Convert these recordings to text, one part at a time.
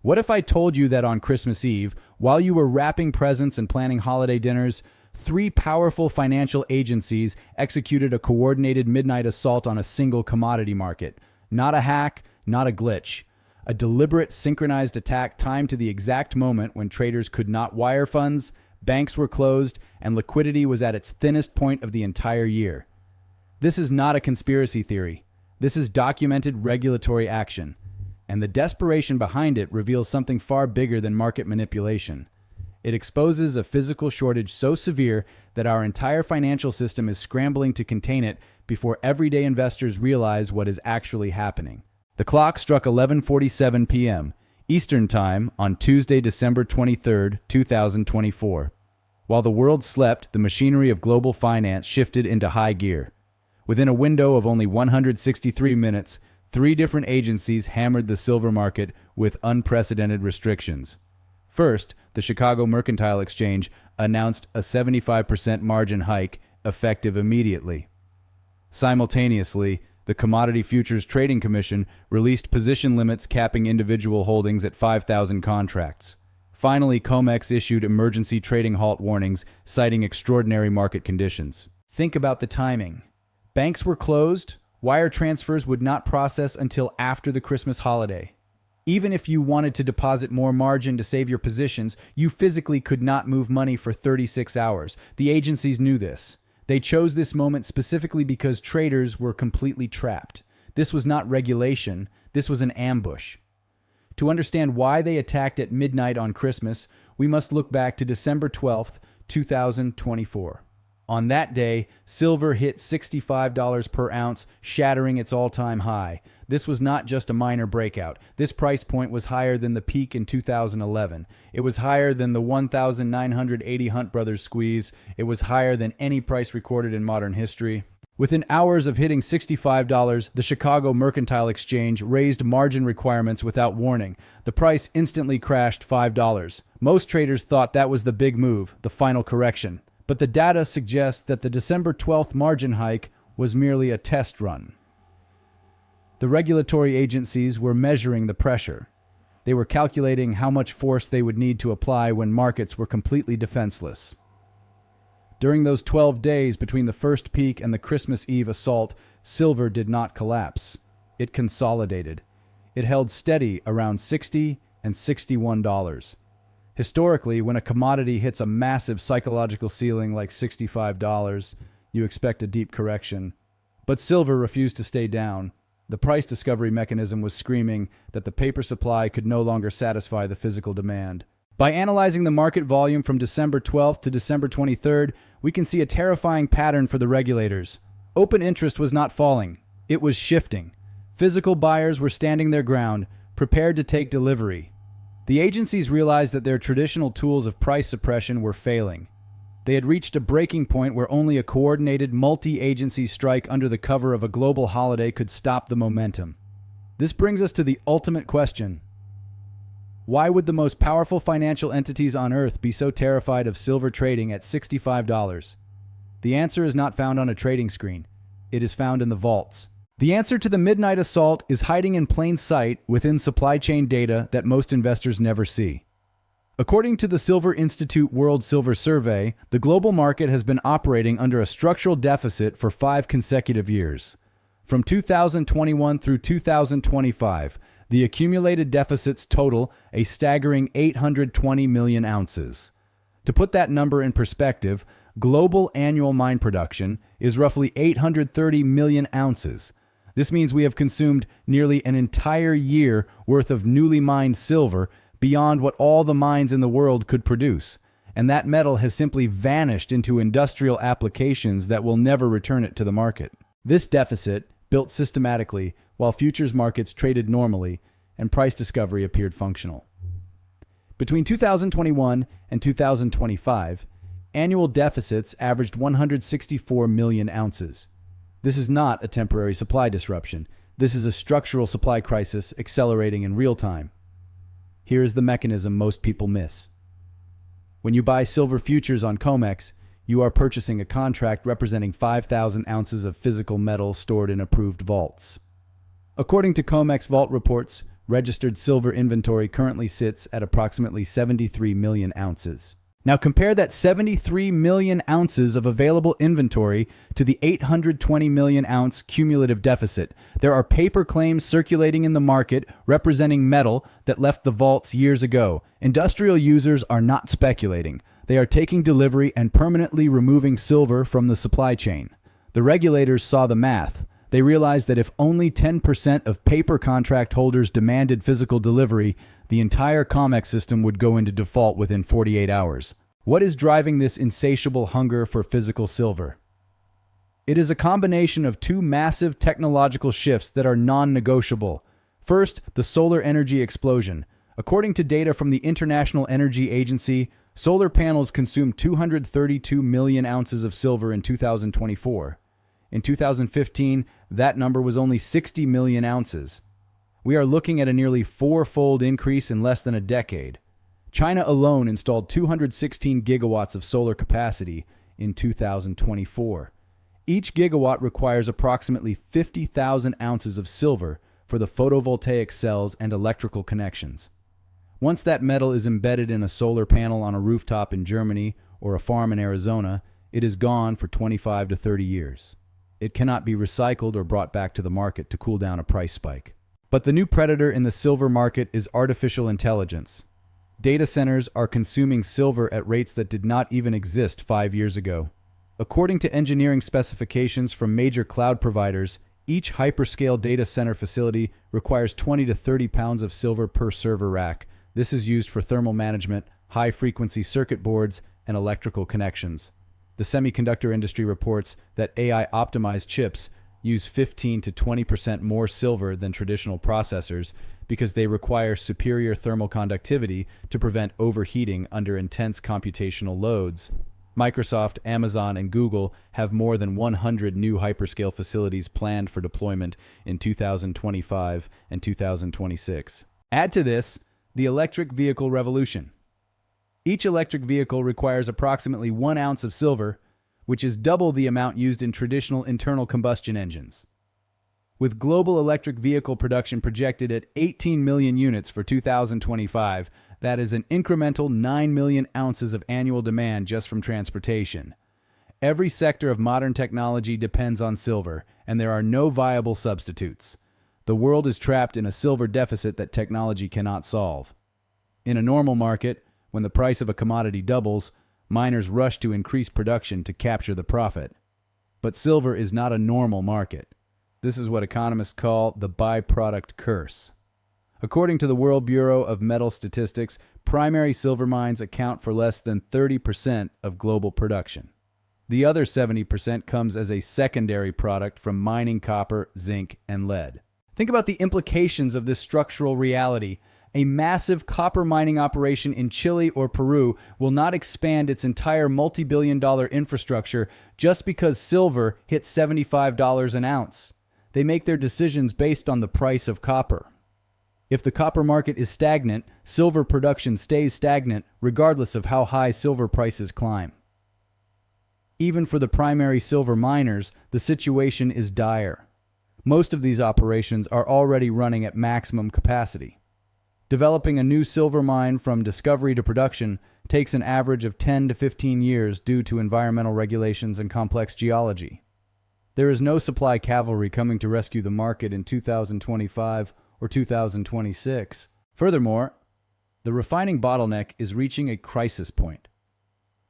What if I told you that on Christmas Eve, while you were wrapping presents and planning holiday dinners, three powerful financial agencies executed a coordinated midnight assault on a single commodity market? Not a hack, not a glitch. A deliberate, synchronized attack timed to the exact moment when traders could not wire funds, banks were closed, and liquidity was at its thinnest point of the entire year. This is not a conspiracy theory. This is documented regulatory action. And the desperation behind it reveals something far bigger than market manipulation. It exposes a physical shortage so severe that our entire financial system is scrambling to contain it before everyday investors realize what is actually happening. The clock struck 11:47 p.m. Eastern Time on Tuesday, December 23, 2024. While the world slept, the machinery of global finance shifted into high gear. Within a window of only 163 minutes, three different agencies hammered the silver market with unprecedented restrictions. First, the Chicago Mercantile Exchange announced a 75% margin hike effective immediately. Simultaneously, the Commodity Futures Trading Commission released position limits capping individual holdings at 5,000 contracts. Finally, Comex issued emergency trading halt warnings, citing extraordinary market conditions. Think about the timing. Banks were closed. Wire transfers would not process until after the Christmas holiday. Even if you wanted to deposit more margin to save your positions, you physically could not move money for 36 hours. The agencies knew this. They chose this moment specifically because traders were completely trapped. This was not regulation. This was an ambush. To understand why they attacked at midnight on Christmas, we must look back to December 12th, 2024. On that day, silver hit $65 per ounce, shattering its all-time high. This was not just a minor breakout. This price point was higher than the peak in 2011. It was higher than the 1,980 Hunt Brothers squeeze. It was higher than any price recorded in modern history. Within hours of hitting $65, the Chicago Mercantile Exchange raised margin requirements without warning. The price instantly crashed $5. Most traders thought that was the big move, the final correction. But the data suggests that the December 12th margin hike was merely a test run. The regulatory agencies were measuring the pressure. They were calculating how much force they would need to apply when markets were completely defenseless. During those 12 days between the first peak and the Christmas Eve assault, silver did not collapse. It consolidated. It held steady around $60 and $61. Historically, when a commodity hits a massive psychological ceiling like $65, you expect a deep correction. But silver refused to stay down. The price discovery mechanism was screaming that the paper supply could no longer satisfy the physical demand. By analyzing the market volume from December 12th to December 23rd, we can see a terrifying pattern for the regulators. Open interest was not falling. It was shifting. Physical buyers were standing their ground, prepared to take delivery. The agencies realized that their traditional tools of price suppression were failing. They had reached a breaking point where only a coordinated multi-agency strike under the cover of a global holiday could stop the momentum. This brings us to the ultimate question. Why would the most powerful financial entities on Earth be so terrified of silver trading at $65? The answer is not found on a trading screen. It is found in the vaults. The answer to the midnight assault is hiding in plain sight within supply chain data that most investors never see. According to the Silver Institute World Silver Survey, the global market has been operating under a structural deficit for 5 consecutive years. From 2021 through 2025, the accumulated deficits total a staggering 820 million ounces. To put that number in perspective, global annual mine production is roughly 830 million ounces. This means we have consumed nearly an entire year worth of newly mined silver beyond what all the mines in the world could produce. And that metal has simply vanished into industrial applications that will never return it to the market. This deficit, built systematically while futures markets traded normally and price discovery appeared functional. Between 2021 and 2025, annual deficits averaged 164 million ounces. This is not a temporary supply disruption. This is a structural supply crisis accelerating in real time. Here is the mechanism most people miss. When you buy silver futures on Comex, you are purchasing a contract representing 5,000 ounces of physical metal stored in approved vaults. According to Comex vault reports, Registered silver inventory currently sits at approximately 73 million ounces. Now compare that 73 million ounces of available inventory to the 820 million ounce cumulative deficit. There are paper claims circulating in the market representing metal that left the vaults years ago. Industrial users are not speculating. They are taking delivery and permanently removing silver from the supply chain. The regulators saw the math. They realized that if only 10% of paper contract holders demanded physical delivery, the entire Comex system would go into default within 48 hours. What is driving this insatiable hunger for physical silver? It is a combination of two massive technological shifts that are non-negotiable. First, the solar energy explosion. According to data from the International Energy Agency, solar panels consumed 232 million ounces of silver in 2024. In 2015, that number was only 60 million ounces. We are looking at a nearly four-fold increase in less than a decade. China alone installed 216 gigawatts of solar capacity in 2024. Each gigawatt requires approximately 50,000 ounces of silver for the photovoltaic cells and electrical connections. Once that metal is embedded in a solar panel on a rooftop in Germany or a farm in Arizona, it is gone for 25 to 30 years. It cannot be recycled or brought back to the market to cool down a price spike. But the new predator in the silver market is artificial intelligence. Data centers are consuming silver at rates that did not even exist 5 years ago. According to engineering specifications from major cloud providers, each hyperscale data center facility requires 20 to 30 pounds of silver per server rack. This is used for thermal management, high-frequency circuit boards, and electrical connections. The semiconductor industry reports that AI-optimized chips use 15 to 20% more silver than traditional processors because they require superior thermal conductivity to prevent overheating under intense computational loads. Microsoft, Amazon, and Google have more than 100 new hyperscale facilities planned for deployment in 2025 and 2026. Add to this the electric vehicle revolution. Each electric vehicle requires approximately 1 ounce of silver, which is double the amount used in traditional internal combustion engines. With global electric vehicle production projected at 18 million units for 2025, that is an incremental 9 million ounces of annual demand just from transportation. Every sector of modern technology depends on silver, and there are no viable substitutes. The world is trapped in a silver deficit that technology cannot solve. In a normal market, when the price of a commodity doubles, miners rush to increase production to capture the profit. But silver is not a normal market. This is what economists call the byproduct curse. According to the World Bureau of Metal Statistics, primary silver mines account for less than 30% of global production. The other 70% comes as a secondary product from mining copper, zinc, and lead. Think about the implications of this structural reality. A massive copper mining operation in Chile or Peru will not expand its entire multi-billion-dollar infrastructure just because silver hit $75 an ounce. They make their decisions based on the price of copper. If the copper market is stagnant, silver production stays stagnant regardless of how high silver prices climb. Even for the primary silver miners, the situation is dire. Most of these operations are already running at maximum capacity. Developing a new silver mine from discovery to production takes an average of 10 to 15 years due to environmental regulations and complex geology. There is no supply cavalry coming to rescue the market in 2025 or 2026. Furthermore, the refining bottleneck is reaching a crisis point.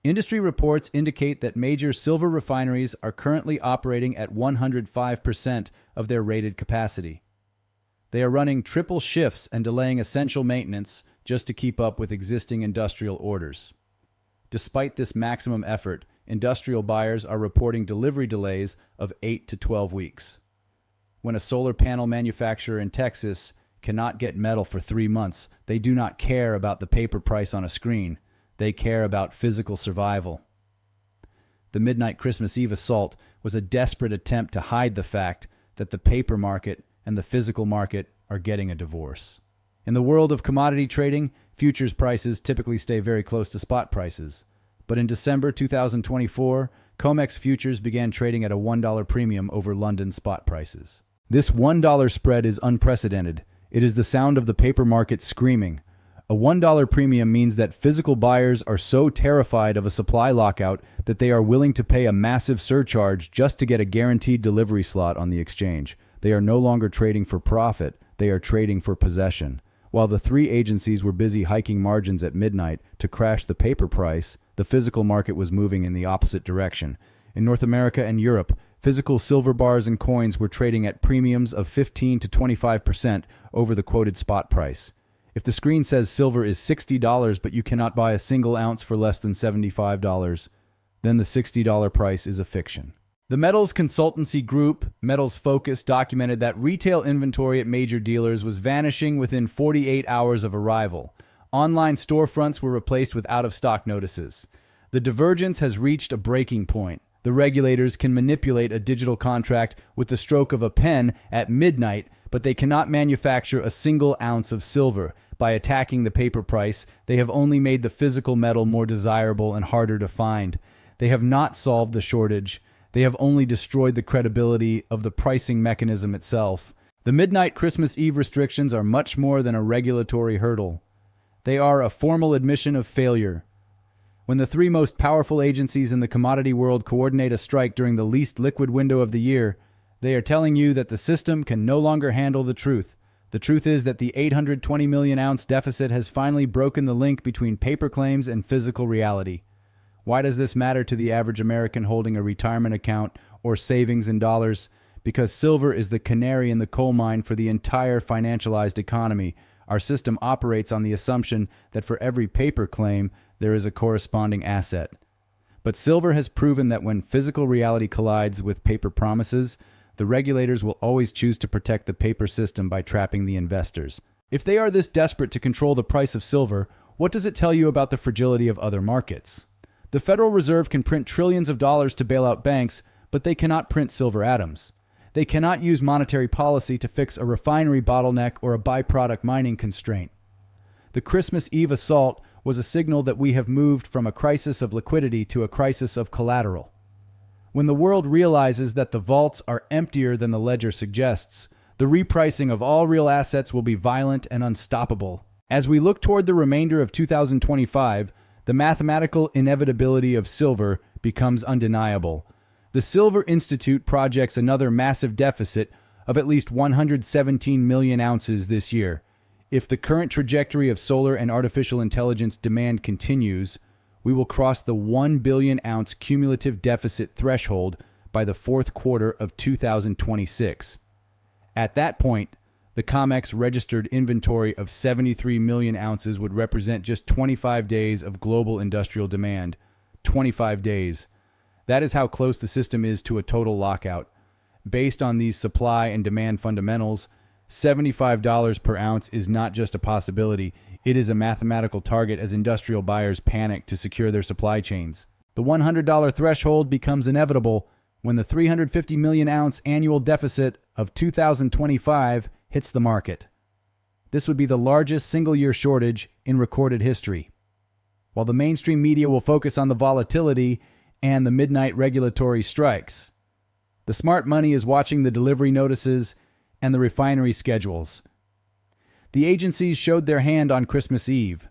Industry reports indicate that major silver refineries are currently operating at 105% of their rated capacity. They are running triple shifts and delaying essential maintenance just to keep up with existing industrial orders. Despite this maximum effort, industrial buyers are reporting delivery delays of 8 to 12 weeks. When a solar panel manufacturer in Texas cannot get metal for 3 months, they do not care about the paper price on a screen. They care about physical survival. The midnight Christmas Eve assault was a desperate attempt to hide the fact that the paper market and the physical market are getting a divorce. In the world of commodity trading, futures prices typically stay very close to spot prices. But in December 2024, Comex futures began trading at a $1 premium over London spot prices. This $1 spread is unprecedented. It is the sound of the paper market screaming. A $1 premium means that physical buyers are so terrified of a supply lockout that they are willing to pay a massive surcharge just to get a guaranteed delivery slot on the exchange. They are no longer trading for profit, they are trading for possession. While the three agencies were busy hiking margins at midnight to crash the paper price, the physical market was moving in the opposite direction. In North America and Europe, physical silver bars and coins were trading at premiums of 15 to 25% over the quoted spot price. If the screen says silver is $60 but you cannot buy a single ounce for less than $75, then the $60 price is a fiction. The metals consultancy group, Metals Focus, documented that retail inventory at major dealers was vanishing within 48 hours of arrival. Online storefronts were replaced with out-of-stock notices. The divergence has reached a breaking point. The regulators can manipulate a digital contract with the stroke of a pen at midnight, but they cannot manufacture a single ounce of silver. By attacking the paper price, they have only made the physical metal more desirable and harder to find. They have not solved the shortage. They have only destroyed the credibility of the pricing mechanism itself. The midnight Christmas Eve restrictions are much more than a regulatory hurdle. They are a formal admission of failure. When the three most powerful agencies in the commodity world coordinate a strike during the least liquid window of the year, they are telling you that the system can no longer handle the truth. The truth is that the 820 million ounce deficit has finally broken the link between paper claims and physical reality. Why does this matter to the average American holding a retirement account or savings in dollars? Because silver is the canary in the coal mine for the entire financialized economy. Our system operates on the assumption that for every paper claim, there is a corresponding asset. But silver has proven that when physical reality collides with paper promises, the regulators will always choose to protect the paper system by trapping the investors. If they are this desperate to control the price of silver, what does it tell you about the fragility of other markets? The Federal Reserve can print trillions of dollars to bail out banks, but they cannot print silver atoms. They cannot use monetary policy to fix a refinery bottleneck or a byproduct mining constraint. The Christmas Eve assault was a signal that we have moved from a crisis of liquidity to a crisis of collateral. When the world realizes that the vaults are emptier than the ledger suggests, the repricing of all real assets will be violent and unstoppable. As we look toward the remainder of 2025, the mathematical inevitability of silver becomes undeniable. The Silver Institute projects another massive deficit of at least 117 million ounces this year. If the current trajectory of solar and artificial intelligence demand continues, we will cross the 1 billion ounce cumulative deficit threshold by the fourth quarter of 2026. At that point, the Comex registered inventory of 73 million ounces would represent just 25 days of global industrial demand. 25 days. That is how close the system is to a total lockout. Based on these supply and demand fundamentals, $75 per ounce is not just a possibility, it is a mathematical target as industrial buyers panic to secure their supply chains. The $100 threshold becomes inevitable when the 350 million ounce annual deficit of 2025 hits the market. This would be the largest single-year shortage in recorded history. While the mainstream media will focus on the volatility and the midnight regulatory strikes, the smart money is watching the delivery notices and the refinery schedules. The agencies showed their hand on Christmas Eve.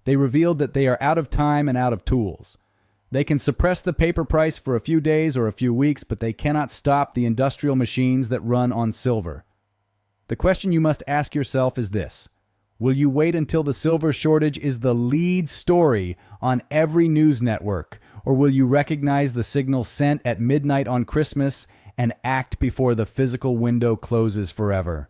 They revealed that they are out of time and out of tools. They can suppress the paper price for a few days or a few weeks, but they cannot stop the industrial machines that run on silver. The question you must ask yourself is this: will you wait until the silver shortage is the lead story on every news network, or will you recognize the signal sent at midnight on Christmas and act before the physical window closes forever?